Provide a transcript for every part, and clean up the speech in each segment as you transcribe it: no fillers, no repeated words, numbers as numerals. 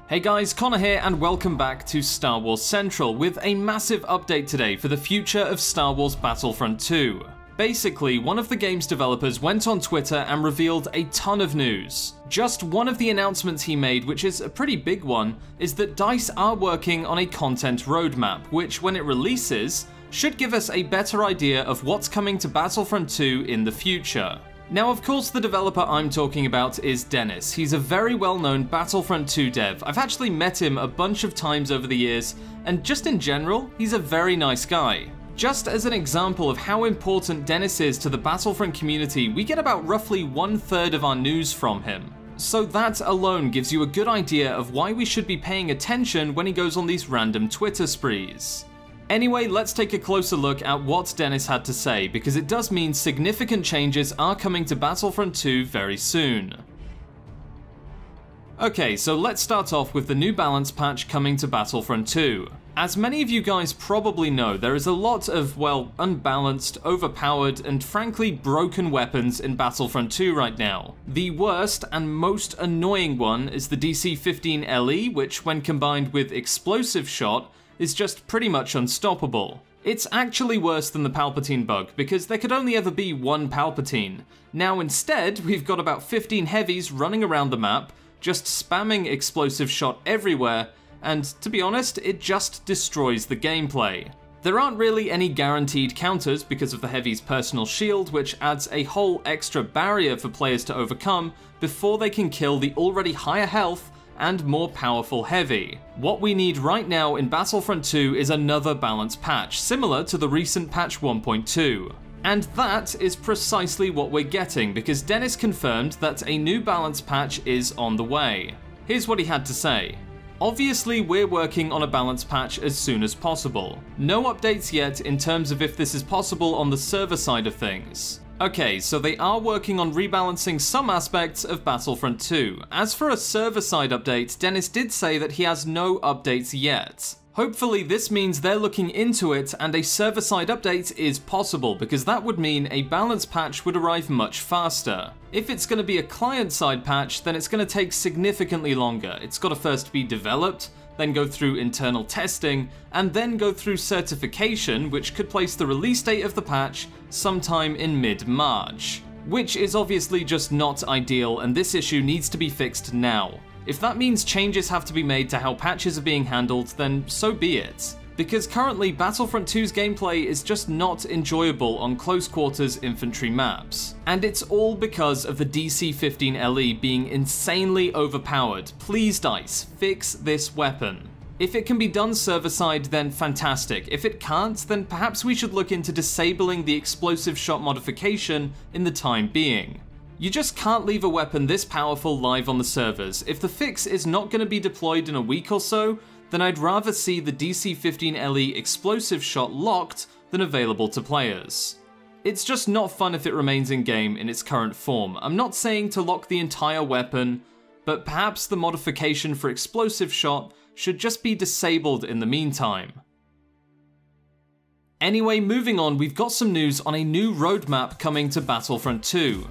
Hey guys, Connor here and welcome back to Star Wars Central with a massive update today for the future of Star Wars Battlefront 2. Basically, one of the game's developers went on Twitter and revealed a ton of news. Just one of the announcements he made, which is a pretty big one, is that DICE are working on a content roadmap, which when it releases, should give us a better idea of what's coming to Battlefront 2 in the future. Now, of course, the developer I'm talking about is Dennis. He's a very well-known Battlefront 2 dev. I've actually met him a bunch of times over the years, and just in general, he's a very nice guy. Just as an example of how important Dennis is to the Battlefront community, we get about roughly 1/3 of our news from him. So that alone gives you a good idea of why we should be paying attention when he goes on these random Twitter sprees. Anyway, let's take a closer look at what Dennis had to say, because it does mean significant changes are coming to Battlefront 2 very soon. Okay, so let's start off with the new balance patch coming to Battlefront 2. As many of you guys probably know, there is a lot of, well, unbalanced, overpowered, and frankly broken weapons in Battlefront 2 right now. The worst and most annoying one is the DC15LE, which when combined with Explosive Shot, is just pretty much unstoppable. It's actually worse than the Palpatine bug, because there could only ever be one Palpatine. Now instead, we've got about 15 heavies running around the map, just spamming Explosive Shot everywhere, and to be honest, it just destroys the gameplay. There aren't really any guaranteed counters because of the heavy's personal shield, which adds a whole extra barrier for players to overcome before they can kill the already higher health and more powerful heavy. What we need right now in Battlefront 2 is another balance patch, similar to the recent patch 1.2. And that is precisely what we're getting, because Dennis confirmed that a new balance patch is on the way. Here's what he had to say. Obviously, we're working on a balance patch as soon as possible. No updates yet in terms of if this is possible on the server side of things. Okay, so they are working on rebalancing some aspects of Battlefront 2. As for a server-side update, Dennis did say that he has no updates yet. Hopefully this means they're looking into it and a server-side update is possible, because that would mean a balance patch would arrive much faster. If it's going to be a client-side patch, then it's going to take significantly longer. It's got to first be developed, then go through internal testing, and then go through certification, which could place the release date of the patch sometime in mid-March. Which is obviously just not ideal, and this issue needs to be fixed now. If that means changes have to be made to how patches are being handled, then so be it. Because currently Battlefront 2's gameplay is just not enjoyable on close quarters infantry maps. And it's all because of the DC15LE being insanely overpowered. Please DICE, fix this weapon. If it can be done server-side, then fantastic. If it can't, then perhaps we should look into disabling the Explosive Shot modification in the time being. You just can't leave a weapon this powerful live on the servers. If the fix is not going to be deployed in a week or so, then I'd rather see the DC15LE Explosive Shot locked than available to players. It's just not fun if it remains in-game in its current form. I'm not saying to lock the entire weapon, but perhaps the modification for Explosive Shot should just be disabled in the meantime. Anyway, moving on, we've got some news on a new roadmap coming to Battlefront 2.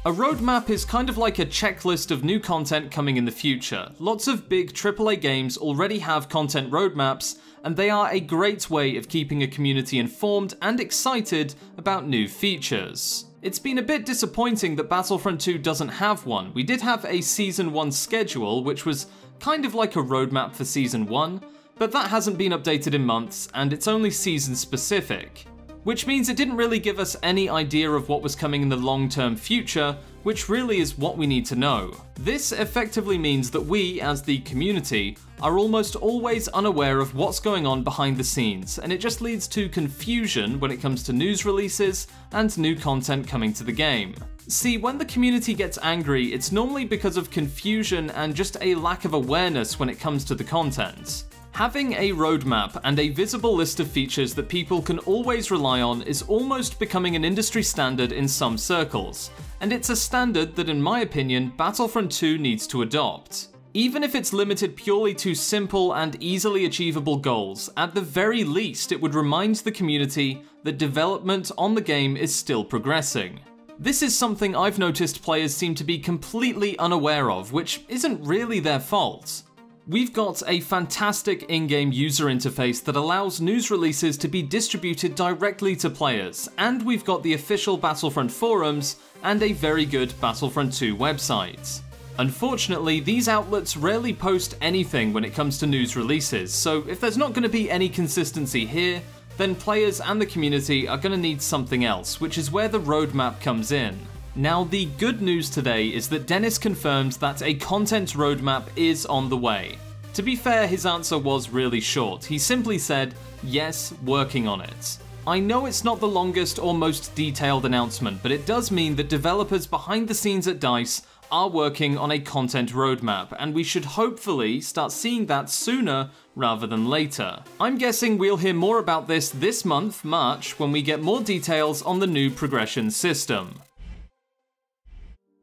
A roadmap is kind of like a checklist of new content coming in the future. Lots of big AAA games already have content roadmaps, and they are a great way of keeping a community informed and excited about new features. It's been a bit disappointing that Battlefront 2 doesn't have one. We did have a Season 1 schedule, which was kind of like a roadmap for Season 1, but that hasn't been updated in months, and it's only season specific. Which means it didn't really give us any idea of what was coming in the long-term future, which really is what we need to know. This effectively means that we, as the community, are almost always unaware of what's going on behind the scenes, and it just leads to confusion when it comes to news releases and new content coming to the game. See, when the community gets angry, it's normally because of confusion and just a lack of awareness when it comes to the content. Having a roadmap and a visible list of features that people can always rely on is almost becoming an industry standard in some circles, and it's a standard that, in my opinion, Battlefront 2 needs to adopt. Even if it's limited purely to simple and easily achievable goals, at the very least it would remind the community that development on the game is still progressing. This is something I've noticed players seem to be completely unaware of, which isn't really their fault. We've got a fantastic in-game user interface that allows news releases to be distributed directly to players, and we've got the official Battlefront forums and a very good Battlefront 2 website. Unfortunately, these outlets rarely post anything when it comes to news releases, so if there's not going to be any consistency here, then players and the community are going to need something else, which is where the roadmap comes in. Now, the good news today is that Dennis confirmed that a content roadmap is on the way. To be fair, his answer was really short. He simply said, yes, working on it. I know it's not the longest or most detailed announcement, but it does mean that developers behind the scenes at DICE are working on a content roadmap, and we should hopefully start seeing that sooner rather than later. I'm guessing we'll hear more about this month, March, when we get more details on the new progression system.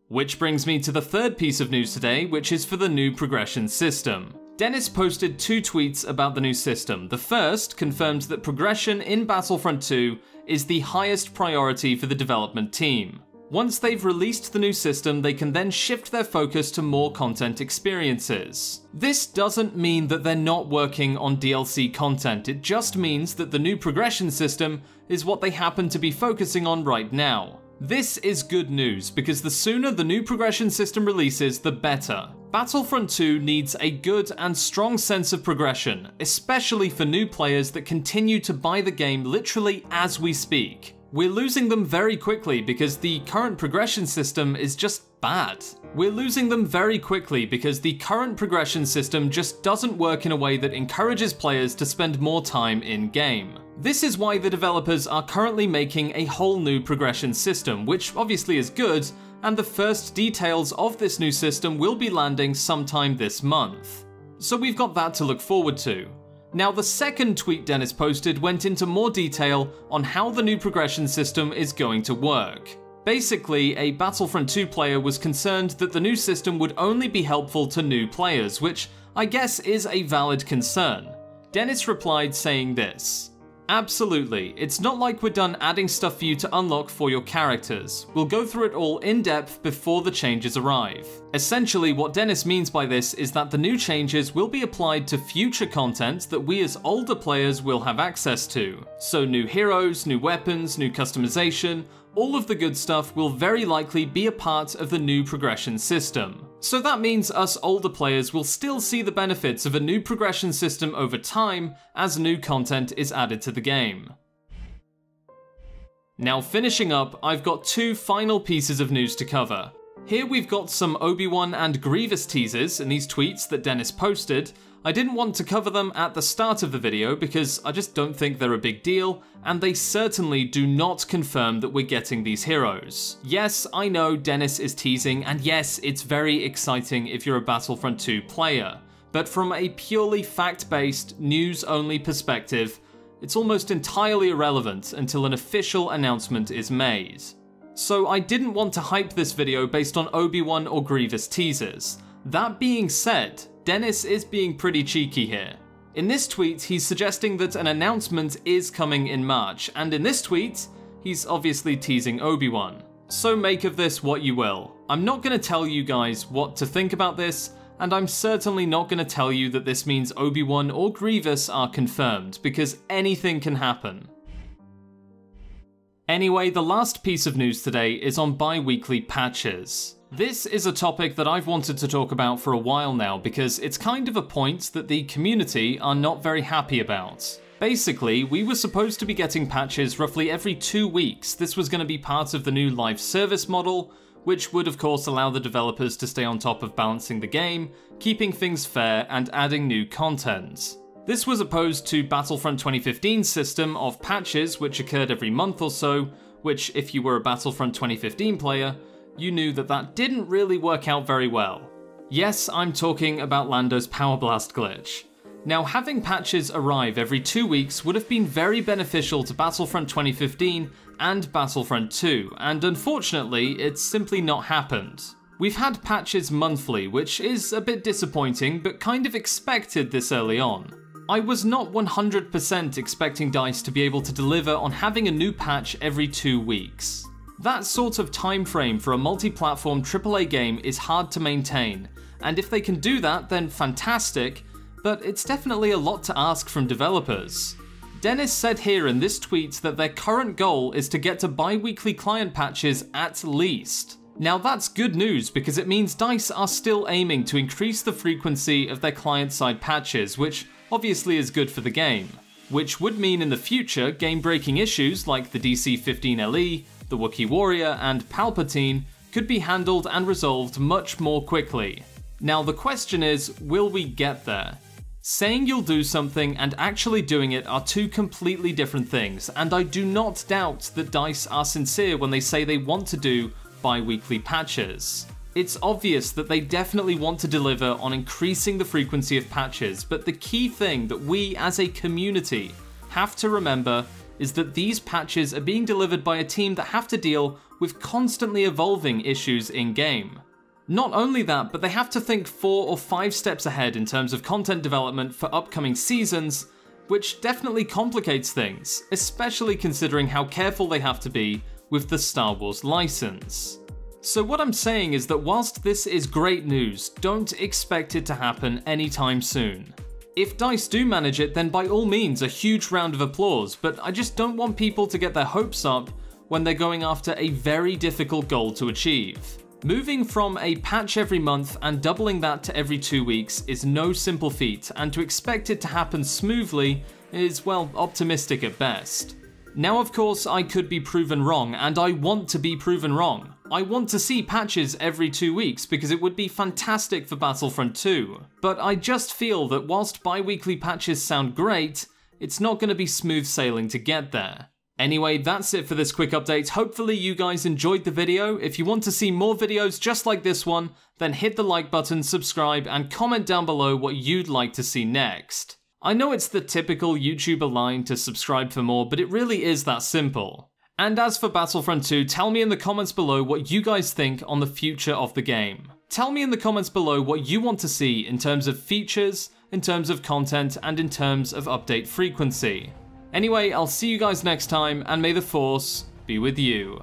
Which brings me to the third piece of news today, which is for the new progression system. Dennis posted 2 tweets about the new system. The first confirmed that progression in Battlefront 2 is the highest priority for the development team. Once they've released the new system, they can then shift their focus to more content experiences. This doesn't mean that they're not working on DLC content, it just means that the new progression system is what they happen to be focusing on right now. This is good news, because the sooner the new progression system releases, the better. Battlefront 2 needs a good and strong sense of progression, especially for new players that continue to buy the game literally as we speak. We're losing them very quickly because the current progression system is just bad. We're losing them very quickly because the current progression system just doesn't work in a way that encourages players to spend more time in-game. This is why the developers are currently making a whole new progression system, which obviously is good, and the first details of this new system will be landing sometime this month. So we've got that to look forward to. Now, the second tweet Dennis posted went into more detail on how the new progression system is going to work. Basically, a Battlefront 2 player was concerned that the new system would only be helpful to new players, which I guess is a valid concern. Dennis replied saying this: absolutely, it's not like we're done adding stuff for you to unlock for your characters. We'll go through it all in depth before the changes arrive. Essentially, what Dennis means by this is that the new changes will be applied to future content that we as older players will have access to. So new heroes, new weapons, new customization, all of the good stuff will very likely be a part of the new progression system. So that means us older players will still see the benefits of a new progression system over time as new content is added to the game. Now, finishing up, I've got 2 final pieces of news to cover. Here we've got some Obi-Wan and Grievous teasers in these tweets that Dennis posted. I didn't want to cover them at the start of the video because I just don't think they're a big deal, and they certainly do not confirm that we're getting these heroes. Yes, I know Dennis is teasing, and yes, it's very exciting if you're a Battlefront 2 player, but from a purely fact-based, news-only perspective, it's almost entirely irrelevant until an official announcement is made. So I didn't want to hype this video based on Obi-Wan or Grievous teasers. That being said, Dennis is being pretty cheeky here. In this tweet, he's suggesting that an announcement is coming in March, and in this tweet, he's obviously teasing Obi-Wan. So make of this what you will. I'm not going to tell you guys what to think about this, and I'm certainly not going to tell you that this means Obi-Wan or Grievous are confirmed, because anything can happen. Anyway, the last piece of news today is on bi-weekly patches. This is a topic that I've wanted to talk about for a while now because it's kind of a point that the community are not very happy about. Basically, we were supposed to be getting patches roughly every 2 weeks. This was going to be part of the new live service model, which would of course allow the developers to stay on top of balancing the game, keeping things fair, and adding new content. This was opposed to Battlefront 2015's system of patches, which occurred every month or so, which, if you were a Battlefront 2015 player, you knew that that didn't really work out very well. Yes, I'm talking about Lando's Power Blast glitch. Now, having patches arrive every 2 weeks would have been very beneficial to Battlefront 2015 and Battlefront 2, and unfortunately, it's simply not happened. We've had patches monthly, which is a bit disappointing, but kind of expected this early on. I was not 100% expecting DICE to be able to deliver on having a new patch every 2 weeks. That sort of time frame for a multi-platform AAA game is hard to maintain, and if they can do that, then fantastic, but it's definitely a lot to ask from developers. Dennis said here in this tweet that their current goal is to get to bi-weekly client patches at least. Now that's good news because it means DICE are still aiming to increase the frequency of their client-side patches, which obviously is good for the game. Which would mean in the future, game-breaking issues like the DC15LE, the Wookiee Warrior, and Palpatine could be handled and resolved much more quickly. Now the question is, will we get there? Saying you'll do something and actually doing it are two completely different things, and I do not doubt that DICE are sincere when they say they want to do bi-weekly patches. It's obvious that they definitely want to deliver on increasing the frequency of patches, but the key thing that we as a community have to remember is that these patches are being delivered by a team that have to deal with constantly evolving issues in-game. Not only that, but they have to think 4 or 5 steps ahead in terms of content development for upcoming seasons, which definitely complicates things, especially considering how careful they have to be with the Star Wars license. So what I'm saying is that whilst this is great news, don't expect it to happen anytime soon. If DICE do manage it, then by all means a huge round of applause, but I just don't want people to get their hopes up when they're going after a very difficult goal to achieve. Moving from a patch every month and doubling that to every 2 weeks is no simple feat, and to expect it to happen smoothly is, well, optimistic at best. Now of course I could be proven wrong, and I want to be proven wrong. I want to see patches every 2 weeks because it would be fantastic for Battlefront 2. But I just feel that whilst bi-weekly patches sound great, it's not going to be smooth sailing to get there. Anyway, that's it for this quick update. Hopefully you guys enjoyed the video. If you want to see more videos just like this one, then hit the like button, subscribe, and comment down below what you'd like to see next. I know it's the typical YouTuber line to subscribe for more, but it really is that simple. And as for Battlefront 2, tell me in the comments below what you guys think on the future of the game. Tell me in the comments below what you want to see in terms of features, in terms of content, and in terms of update frequency. Anyway, I'll see you guys next time, and may the Force be with you.